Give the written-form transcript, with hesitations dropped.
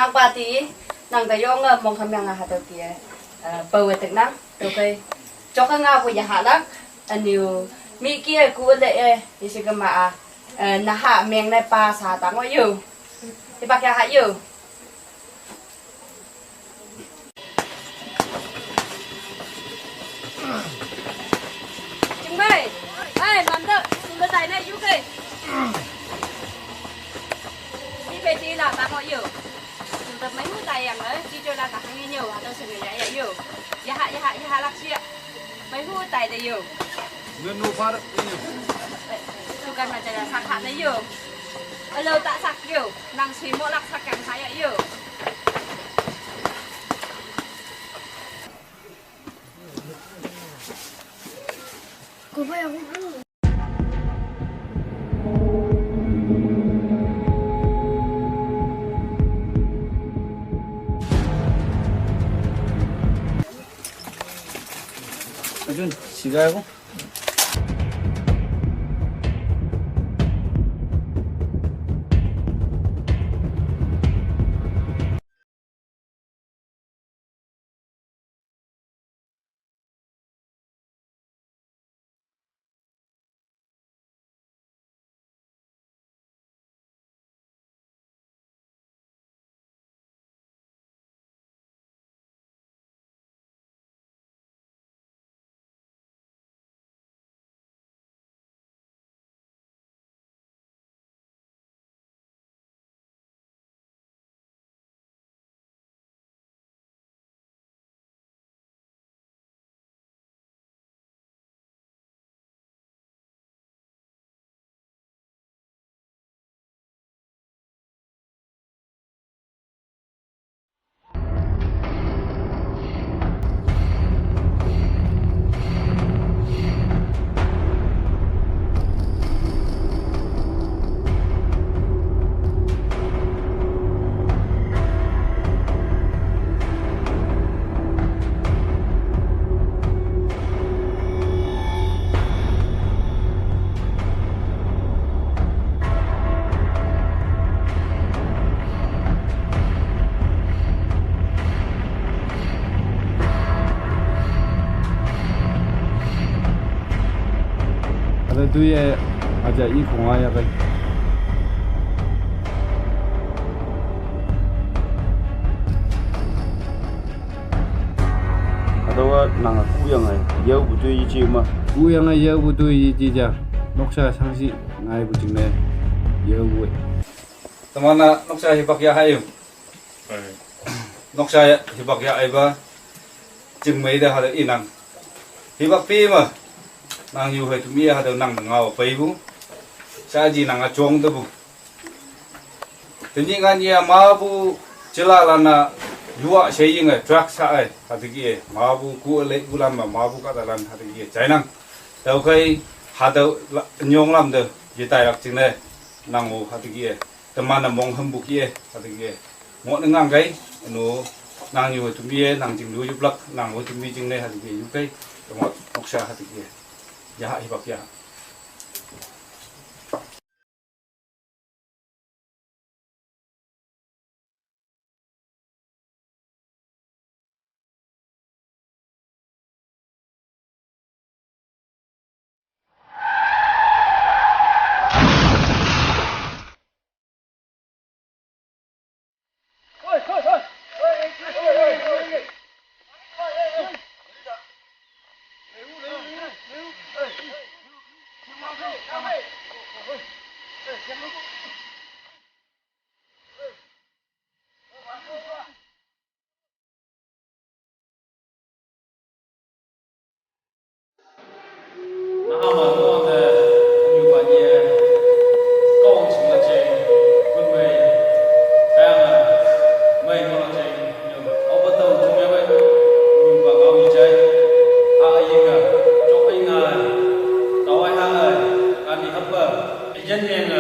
nang pati nang tayo nga mong kami nga hataw tiya pawetek nang okay cho ka nga ko ya halak aniu mi kia ku le isi ka ma na ha meng na pa sa ta ngo yu ti ba ka ha yu chúng mày ai làm đó chúng ta tại này yu kì đi về đi là ta ngo yu chúng ta mấy người tài ấy chỉ cho là cả hai nhiều à tôi sẽ người dạy nhiều ya ha lắc xia mấy người tài đây nhiều nguyên nụ phát tôi cần mà chạy là sạc hạt đấy nhiều ở lâu tạ sạc nhiều năng xí mỗi lắc sạc càng thái ấy nhiều cô phải không 준 지가고 ada duye aja I 공화야 가 adawa nang kuyang ai yau butu yi chi ma kuyang ai yau butu yi ji ja noksa 상시 ngai bu jingne yau bu tamana noksa hi bakya hayu noksa hi bakya ai ba jingmei da hada inang hi bak pi ma nang yu hai tumi ha do nang ngao pai bu sa ji nang a chong da bu tin ngan ya ma bu chila la na yuwa sei ing a track sa ai ha de gi ma bu ku le gulam ma bu ka da lan ha de gi chai nang dau kai ha do nyong lam de ji tai rak ching ne nang mu ha de gi tama na mong ham bu ki ha de gi mo na ngang kai nu nang yu tumi nang jing lu yu plak nang wo tumi jing ne ha de gi yu kai mo oksha ha de gi ya ibak ya dân miền